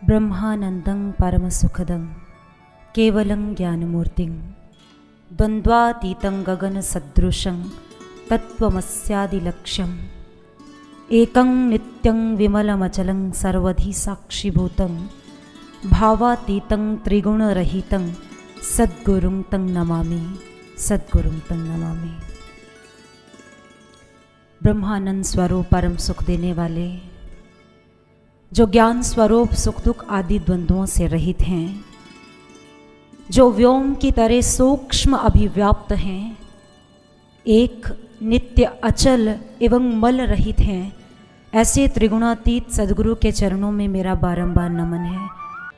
ब्रह्मानंदं परमसुखदं केवलं ज्ञानमूर्तिं द्वन्द्वातीतं गगनसदृशं तत्त्वमस्यादिलक्ष्यम् एकं नित्यं विमलमचलं सर्वधि साक्षिभूतं भावातीतं त्रिगुणरहितं सद्गुरुं तं नमामि, सद्गुरुं तं नमामि। ब्रह्मानंद स्वरूप परम सुख देने वाले, जो ज्ञान स्वरूप सुख दुख आदि द्वंद्वों से रहित हैं, जो व्योम की तरह सूक्ष्म अभिव्याप्त हैं, एक नित्य अचल एवं मल रहित हैं, ऐसे त्रिगुणातीत सदगुरु के चरणों में मेरा बारंबार नमन है।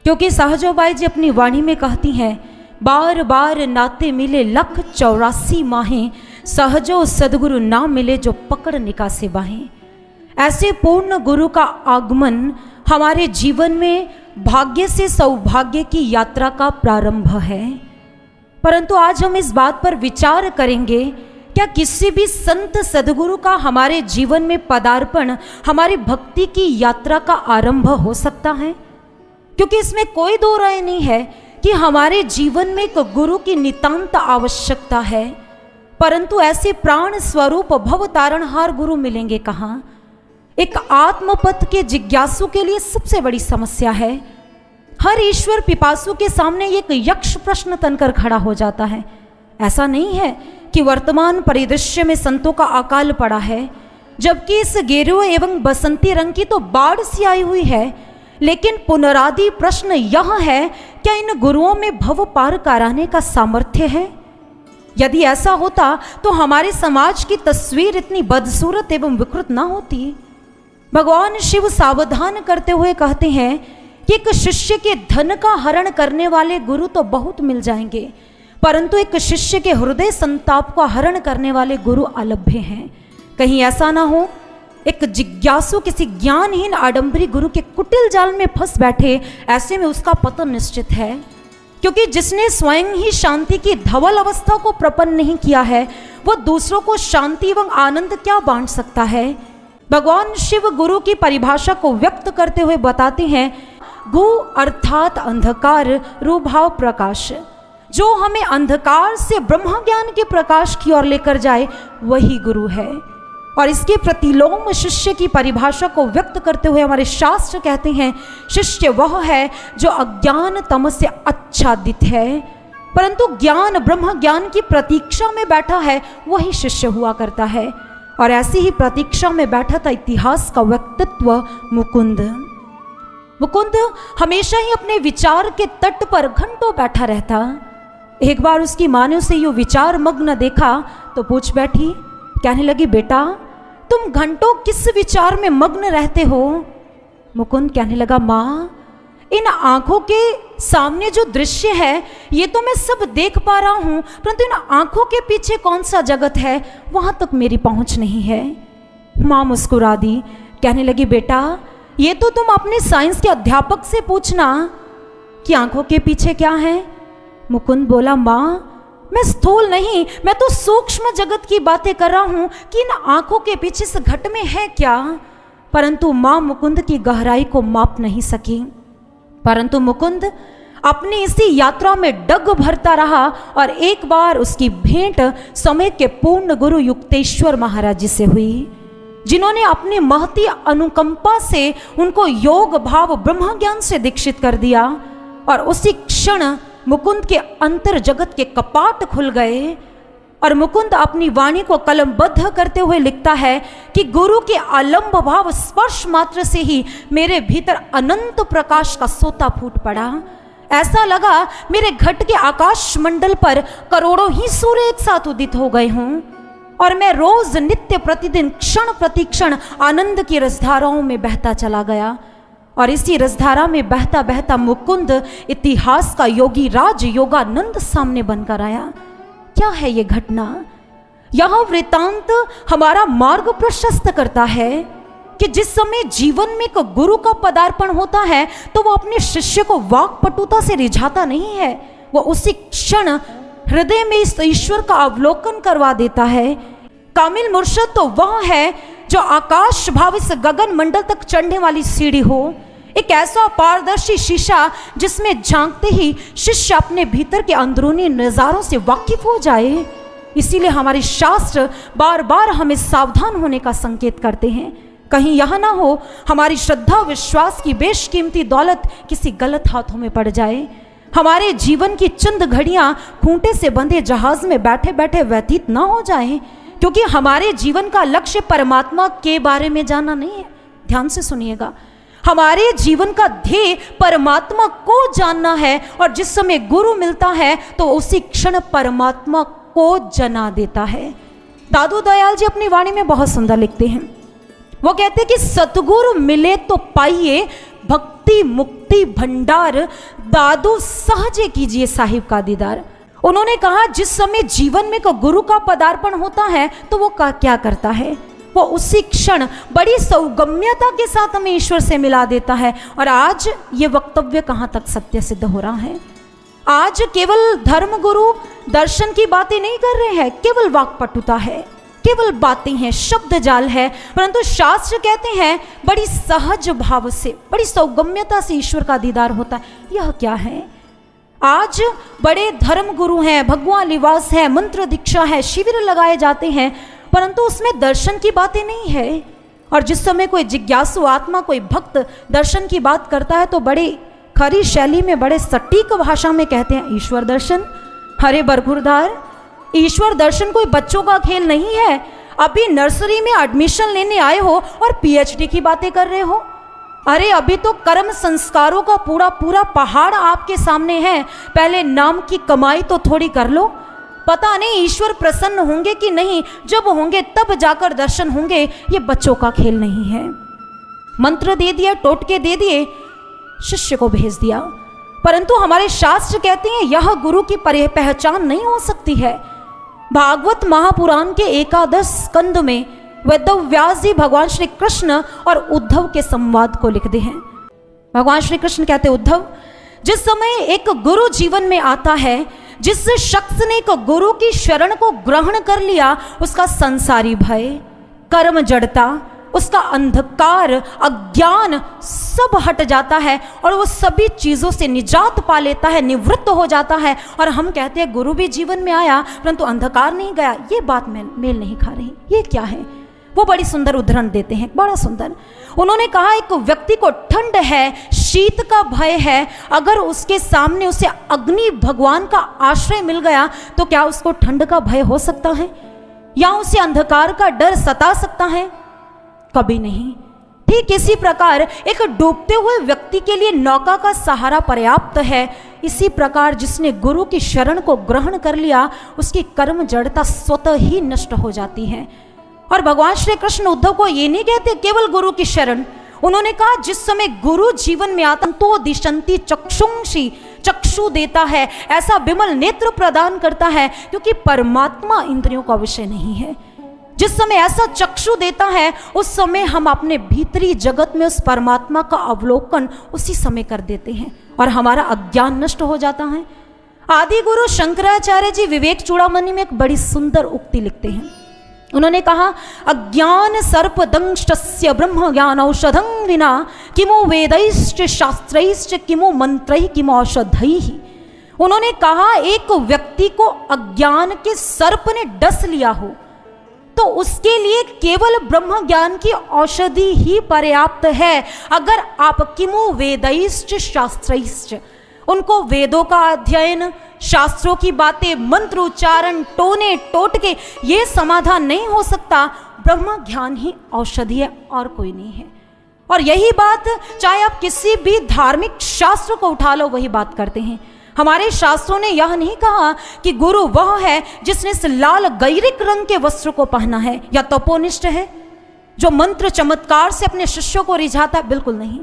क्योंकि सहजोबाई जी अपनी वाणी में कहती हैं, बार बार नाते मिले 184 माहें, सहजो सदगुरु ना मिले जो पकड़ निकासे बाहें। ऐसे पूर्ण गुरु का आगमन हमारे जीवन में भाग्य से सौभाग्य की यात्रा का प्रारंभ है। परंतु आज हम इस बात पर विचार करेंगे, क्या किसी भी संत सदगुरु का हमारे जीवन में पदार्पण हमारी भक्ति की यात्रा का आरंभ हो सकता है? क्योंकि इसमें कोई दो राय नहीं है कि हमारे जीवन में एक गुरु की नितांत आवश्यकता है, परंतु ऐसे प्राण स्वरूप भव तारणहार गुरु मिलेंगे कहाँ? एक आत्मपथ के जिज्ञासु के लिए सबसे बड़ी समस्या है। हर ईश्वर पिपासु के सामने एक यक्ष प्रश्न तनकर खड़ा हो जाता है। ऐसा नहीं है कि वर्तमान परिदृश्य में संतों का अकाल पड़ा है, जबकि इस गेरुए एवं बसंती रंग की तो बाढ़ सी आई हुई है, लेकिन पुनरादि प्रश्न यह है, क्या इन गुरुओं में भव पार कराने का सामर्थ्य है? यदि ऐसा होता तो हमारे समाज की तस्वीर इतनी बदसूरत एवं विकृत ना होती। भगवान शिव सावधान करते हुए कहते हैं कि एक शिष्य के धन का हरण करने वाले गुरु तो बहुत मिल जाएंगे, परंतु एक शिष्य के हृदय संताप का हरण करने वाले गुरु अलभ्य हैं। कहीं ऐसा ना हो एक जिज्ञासु किसी ज्ञानहीन आडंबरी गुरु के कुटिल जाल में फंस बैठे, ऐसे में उसका पतन निश्चित है। क्योंकि जिसने स्वयं ही शांति की धवल अवस्था को प्रपन्न नहीं किया है, वह दूसरों को शांति एवं आनंद क्या बांट सकता है? भगवान शिव गुरु की परिभाषा को व्यक्त करते हुए बताते हैं, गु अर्थात अंधकार रूभाव प्रकाश। जो हमें अंधकार से ब्रह्म ज्ञान के प्रकाश की ओर लेकर जाए, वही गुरु है। और इसके प्रतिलोम शिष्य की परिभाषा को व्यक्त करते हुए हमारे शास्त्र कहते हैं, शिष्य वह है जो अज्ञान तम से आच्छादित है, परंतु ज्ञान ब्रह्म ज्ञान की प्रतीक्षा में बैठा है, वही शिष्य हुआ करता है। और ऐसी ही प्रतीक्षा में बैठा था इतिहास का व्यक्तित्व मुकुंद। मुकुंद हमेशा ही अपने विचार के तट पर घंटों बैठा रहता। एक बार उसकी माँ ने उसे यूं विचार मग्न देखा तो पूछ बैठी, कहने लगी, बेटा तुम घंटों किस विचार में मग्न रहते हो? मुकुंद कहने लगा, माँ इन आंखों के सामने जो दृश्य है ये तो मैं सब देख पा रहा हूं, परंतु इन आंखों के पीछे कौन सा जगत है, वहां तक मेरी पहुंच नहीं है। माँ मुस्कुरा दी, कहने लगी, बेटा ये तो तुम अपने साइंस के अध्यापक से पूछना कि आंखों के पीछे क्या है। मुकुंद बोला, माँ मैं स्थूल नहीं, मैं तो सूक्ष्म जगत की बातें कर रहा हूं कि इन आंखों के पीछे इस घट में है क्या। परंतु माँ मुकुंद की गहराई को माप नहीं सकी। परंतु मुकुंद अपनी इसी यात्रा में डग भरता रहा और एक बार उसकी भेंट समय के पूर्ण गुरु युक्तेश्वर महाराज जी से हुई, जिन्होंने अपनी महती अनुकंपा से उनको योग भाव ब्रह्म ज्ञान से दीक्षित कर दिया। और उसी क्षण मुकुंद के अंतर जगत के कपाट खुल गए और मुकुंद अपनी वाणी को कलमबद्ध करते हुए लिखता है कि गुरु के आलंब भाव स्पर्श मात्र से ही मेरे भीतर अनंत प्रकाश का सोता फूट पड़ा। ऐसा लगा मेरे घट के आकाश मंडल पर करोड़ों ही सूर्य एक साथ उदित हो गए हों और मैं रोज नित्य प्रतिदिन क्षण प्रतिक्षण आनंद की रसधाराओं में बहता चला गया। और इसी रसधारा में बहता बहता मुकुंद इतिहास का योगी राज योगानंद सामने बनकर आया। क्या है ये घटना? यह वृतांत हमारा मार्ग प्रशस्त करता है कि जिस समय जीवन में एक गुरु का पदार्पण होता है तो वह अपने शिष्य को वाक्पटुता से रिझाता नहीं है, वह उसी क्षण हृदय में इस ईश्वर का अवलोकन करवा देता है। कामिल मुर्शद तो वह है जो आकाश भाव इस गगन मंडल तक चढ़ने वाली सीढ़ी हो, एक ऐसा पारदर्शी शीशा जिसमें झांकते ही शिष्य अपने भीतर के अंदरूनी नज़ारों से वाकिफ हो जाए। इसीलिए हमारे शास्त्र बार बार हमें सावधान होने का संकेत करते हैं, कहीं यह ना हो हमारी श्रद्धा विश्वास की बेशकीमती दौलत किसी गलत हाथों में पड़ जाए, हमारे जीवन की चंद घड़ियां खूंटे से बंधे जहाज में बैठे बैठे व्यतीत ना हो जाएं, क्योंकि हमारे जीवन का लक्ष्य परमात्मा के बारे में जानना नहीं है। ध्यान से सुनिएगा, हमारे जीवन का ध्येय परमात्मा को जानना है, और जिस समय गुरु मिलता है तो उसी क्षण परमात्मा को जना देता है। दादू दयाल जी अपनी वाणी में बहुत सुंदर लिखते हैं, वो कहते हैं कि सतगुरु मिले तो पाइए भक्ति मुक्ति भंडार, दादू सहजे कीजिए साहिब का दीदार। उन्होंने कहा जिस समय जीवन में को गुरु का पदार्पण होता है तो वो क्या करता है, वो उसी क्षण बड़ी सौगम्यता के साथ हमें ईश्वर से मिला देता है। और आज ये वक्तव्य कहाँ तक सत्य सिद्ध हो रहा है। आज केवल धर्म गुरु दर्शन की बातें नहीं कर रहे हैं, केवल वाक्पटुता है, केवल बातें हैं, शब्द जाल है, परंतु शास्त्र कहते हैं बड़ी सहज भाव से, बड़ी सौगम्यता से ईश्वर का दीदार होता है। यह क्या है? आज बड़े धर्म गुरु हैं, भगवा लिवास है, मंत्र दीक्षा है, शिविर लगाए जाते हैं, परंतु उसमें दर्शन की बातें नहीं है। और जिस समय कोई जिज्ञासु आत्मा, कोई भक्त दर्शन की बात करता है तो बड़े खरी शैली में, बड़े सटीक भाषा में कहते हैं ईश्वर दर्शन। हरे बरखुरदार, ईश्वर दर्शन कोई बच्चों का खेल नहीं है। अभी नर्सरी में एडमिशन लेने आए हो और पीएचडी की बातें कर रहे हो। अरे अभी तो कर्म संस्कारों का पूरा पूरा पहाड़ आपके सामने है, पहले नाम की कमाई तो थोड़ी कर लो। पता नहीं ईश्वर प्रसन्न होंगे कि नहीं, जब होंगे तब जाकर दर्शन होंगे। ये बच्चों का खेल नहीं है। मंत्र दे दिया, टोटके दे दिए, शिष्य को भेज दिया, परंतु हमारे शास्त्र कहते हैं यह गुरु की पहचान नहीं हो सकती है। भागवत महापुराण के 11 स्कंद में वेदव्यास जी भगवान श्री कृष्ण और उद्धव के संवाद को लिखते हैं। भगवान श्री कृष्ण कहते उद्धव, जिस समय एक गुरु जीवन में आता है, जिस शख्स ने एक गुरु की शरण को ग्रहण कर लिया, उसका संसारी भय, कर्म जड़ता, उसका अंधकार, अज्ञान सब हट जाता है और वो सभी चीज़ों से निजात पा लेता है, निवृत्त हो जाता है। और हम कहते हैं गुरु भी जीवन में आया परंतु अंधकार नहीं गया। ये बात मेल नहीं खा रही। ये क्या है? वो बड़ी सुंदर उदाहरण देते हैं, बड़ा सुंदर। उन्होंने कहा एक व्यक्ति को ठंड है, शीत का भय है, अगर उसके सामने उसे अग्नि भगवान का आश्रय मिल गया तो क्या उसको ठंड का भय हो सकता है, या उसे अंधकार का डर सता सकता है? कभी नहीं। ठीक इसी प्रकार एक डूबते हुए व्यक्ति के लिए नौका का सहारा पर्याप्त है। इसी प्रकार जिसने गुरु की शरण को ग्रहण कर लिया, उसकी कर्म जड़ता स्वतः ही नष्ट हो जाती है। और भगवान श्री कृष्ण उद्धव को ये नहीं कहते केवल गुरु की शरण, उन्होंने कहा जिस समय गुरु जीवन में आता तो दिशंति चक्षुंषि, चक्षु देता है, ऐसा विमल नेत्र प्रदान करता है, क्योंकि परमात्मा इंद्रियों का विषय नहीं है। जिस समय ऐसा चक्षु देता है उस समय हम अपने भीतरी जगत में उस परमात्मा का अवलोकन उसी समय कर देते हैं और हमारा अज्ञान नष्ट हो जाता है। आदि गुरु शंकराचार्य जी विवेक चूड़ामणि में एक बड़ी सुंदर उक्ति लिखते हैं। उन्होंने कहा अज्ञान सर्प दंष्टस्य ब्रह्म ज्ञान औषधं विना किमु वेदैश्च शास्त्रैश्च किमु मंत्रैः किमु औषधैः। उन्होंने कहा एक व्यक्ति को अज्ञान के सर्प ने डस लिया हो तो उसके लिए केवल ब्रह्म ज्ञान की औषधि ही पर्याप्त है। अगर आप किमु वेदैश्च शास्त्रैश्च, उनको वेदों का अध्ययन, शास्त्रों की बातें, मंत्र उच्चारण, टोने टोटके, ये समाधान नहीं हो सकता। ब्रह्म ज्ञान ही औषधि है और कोई नहीं है। और यही बात चाहे आप किसी भी धार्मिक शास्त्र को उठा लो, वही बात करते हैं। हमारे शास्त्रों ने यह नहीं कहा कि गुरु वह है जिसने इस लाल गैरिक रंग के वस्त्र को पहना है या तपोनिष्ठ है जो मंत्र चमत्कार से अपने शिष्यों को रिझाता, बिल्कुल नहीं।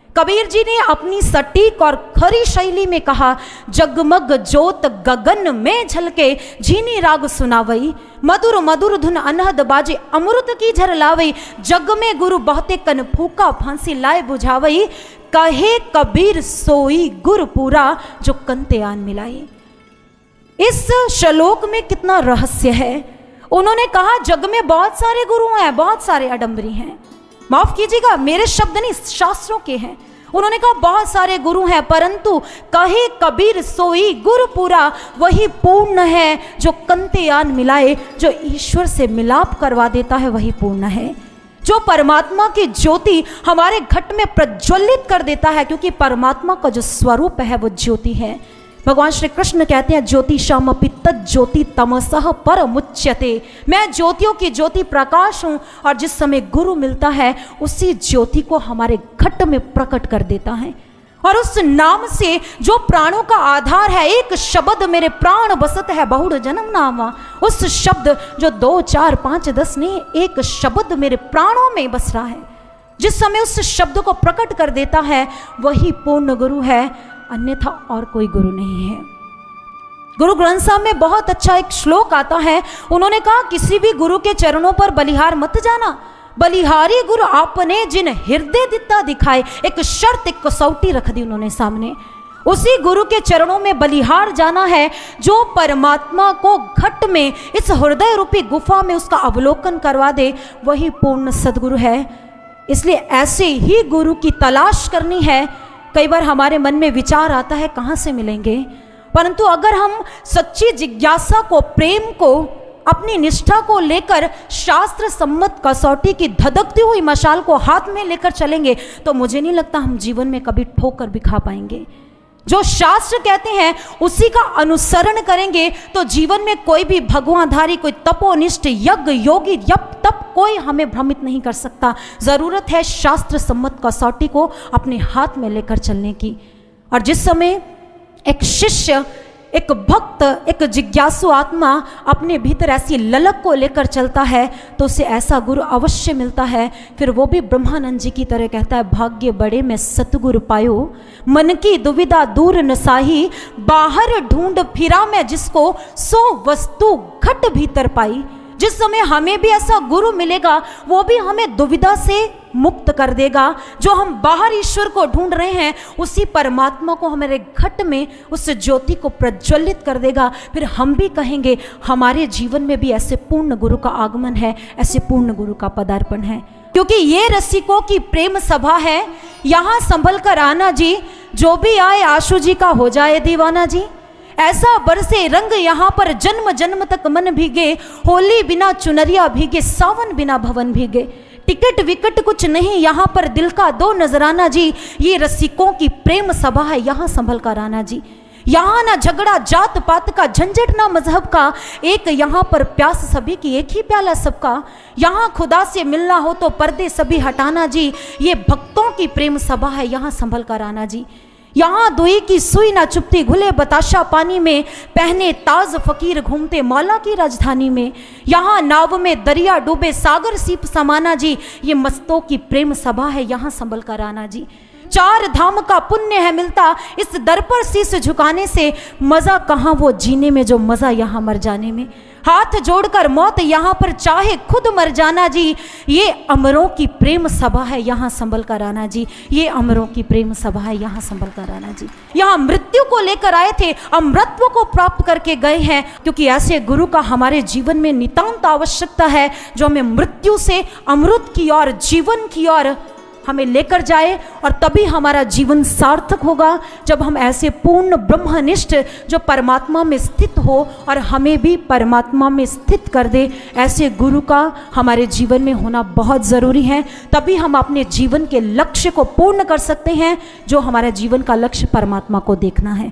कबीर जी ने अपनी सटीक और खरी शैली में कहा जगमग जोत गगन में झलके, झीनी राग सुनावई, मधुर मधुर धुन अनहद बाजे, अमृत की झर लावई, जग में गुरु बहते कन फूका, फांसी लाए बुझावई, कहे कबीर सोई गुरु पूरा, जो कंते आन मिलाई। इस श्लोक में कितना रहस्य है। उन्होंने कहा जग में बहुत सारे गुरु हैं, बहुत सारे अडम्बरी हैं। माफ कीजिएगा, मेरे शब्द नहीं, शास्त्रों के हैं। उन्होंने कहा बहुत सारे गुरु हैं, परंतु कहे कबीर सोई गुरु पूरा, वही पूर्ण है जो कंतेयान मिलाए, जो ईश्वर से मिलाप करवा देता है वही पूर्ण है, जो परमात्मा की ज्योति हमारे घट में प्रज्वलित कर देता है, क्योंकि परमात्मा का जो स्वरूप है वो ज्योति है। भगवान श्री कृष्ण कहते हैं ज्योतिषामपि तज्ज्योति तमसः परमुच्यते, मैं ज्योतियों की ज्योति प्रकाश हूँ, और जिस समय गुरु मिलता है उसी ज्योति को हमारे घट में प्रकट कर देता है। और उस नाम से जो प्राणों का आधार है, एक शब्द मेरे प्राण बसत है बहुड़ जन्म नामा, उस शब्द जो 2 4 5 10 नहीं, एक शब्द मेरे प्राणों में बस रहा है, जिस समय उस शब्द को प्रकट कर देता है वही पूर्ण गुरु है, अन्यथा और कोई गुरु नहीं है। गुरु ग्रंथ साहब में बहुत अच्छा एक श्लोक आता है, उन्होंने कहा किसी भी गुरु के चरणों पर बलिहार मत जाना, बलिहारी गुरु आपने जिन हृदय दिता दिखाए, एक शर्त एक कसौटी रख दी उन्होंने सामने, उसी गुरु के चरणों में बलिहार जाना है जो परमात्मा को घट में इस हृदय रूपी गुफा में उसका अवलोकन करवा दे, वही पूर्ण सदगुरु है। इसलिए ऐसे ही गुरु की तलाश करनी है। कई बार हमारे मन में विचार आता है कहाँ से मिलेंगे, परंतु अगर हम सच्ची जिज्ञासा को, प्रेम को, अपनी निष्ठा को लेकर शास्त्र सम्मत कसौटी की धधकती हुई मशाल को हाथ में लेकर चलेंगे तो मुझे नहीं लगता हम जीवन में कभी ठोकर भी खा पाएंगे। जो शास्त्र कहते हैं उसी का अनुसरण करेंगे तो जीवन में कोई भी भगवानधारी, कोई तपोनिष्ठ, यज्ञ, योगी, जप तप कोई हमें भ्रमित नहीं कर सकता। जरूरत है शास्त्र सम्मत कसौटी को अपने हाथ में लेकर चलने की। और जिस समय एक शिष्य, एक भक्त, एक जिज्ञासु आत्मा अपने भीतर ऐसी ललक को लेकर चलता है तो उसे ऐसा गुरु अवश्य मिलता है। फिर वो भी ब्रह्मानंद जी की तरह कहता है, भाग्य बड़े में सतगुरु पायो, मन की दुविधा दूर नसाही, बाहर ढूंढ फिरा मैं जिसको, सो वस्तु घट भीतर पाई। जिस समय हमें भी ऐसा गुरु मिलेगा वो भी हमें दुविधा से मुक्त कर देगा। जो हम बाहर ईश्वर को ढूंढ रहे हैं उसी परमात्मा को हमारे घट में उस ज्योति को प्रज्वलित कर देगा। फिर हम भी कहेंगे हमारे जीवन में भी ऐसे पूर्ण गुरु का आगमन है, ऐसे पूर्ण गुरु का पदार्पण है। क्योंकि ये रसिकों की प्रेम सभा है, यहाँ संभल कर आना जी, जो भी आए आशु जी का हो जाए दीवाना जी। ऐसा बरसे रंग यहाँ पर जन्म जन्म तक मन भीगे, होली बिना चुनरिया भीगे, सावन बिना भवन भीगे। टिकट विकट कुछ नहीं यहाँ पर, दिल का दो नजराना जी। ये रसिकों की प्रेम सभा है, यहाँ संभल कर आना जी। यहाँ ना झगड़ा जात पात का, झंझट ना मजहब का, एक यहाँ पर प्यास सभी की, एक ही प्याला सबका। यहाँ खुदा से मिलना हो तो पर्दे सभी हटाना जी। ये भक्तों की प्रेम सभा है, यहाँ संभल कर आना जी। यहाँ दुई की सुई ना चुपती, घुले बताशा पानी में, पहने ताज फकीर घूमते मौला की राजधानी में। यहाँ नाव में दरिया डूबे, सागर सीप समाना जी। ये मस्तों की प्रेम सभा है, यहाँ संभल कर आना जी। 4 धाम का पुण्य है मिलता इस दर पर शीश झुकाने से, मजा कहाँ वो जीने में जो मजा यहाँ मर जाने में। हाथ जोड़कर मौत यहाँ पर चाहे खुद मर जाना जी। ये अमरों की प्रेम सभा है, यहाँ संभल कर आना जी। ये अमरों की प्रेम सभा है, यहाँ संभल कर आना जी। यहाँ मृत्यु को लेकर आए थे, अमृत्व को प्राप्त करके गए हैं, क्योंकि ऐसे गुरु का हमारे जीवन में नितांत आवश्यकता है, जो हमें मृत्यु से अमृत की ओर, जीवन की ओर हमें लेकर जाए। और तभी हमारा जीवन सार्थक होगा जब हम ऐसे पूर्ण ब्रह्मनिष्ठ जो परमात्मा में स्थित हो और हमें भी परमात्मा में स्थित कर दे, ऐसे गुरु का हमारे जीवन में होना बहुत ज़रूरी है। तभी हम अपने जीवन के लक्ष्य को पूर्ण कर सकते हैं, जो हमारे जीवन का लक्ष्य परमात्मा को देखना है।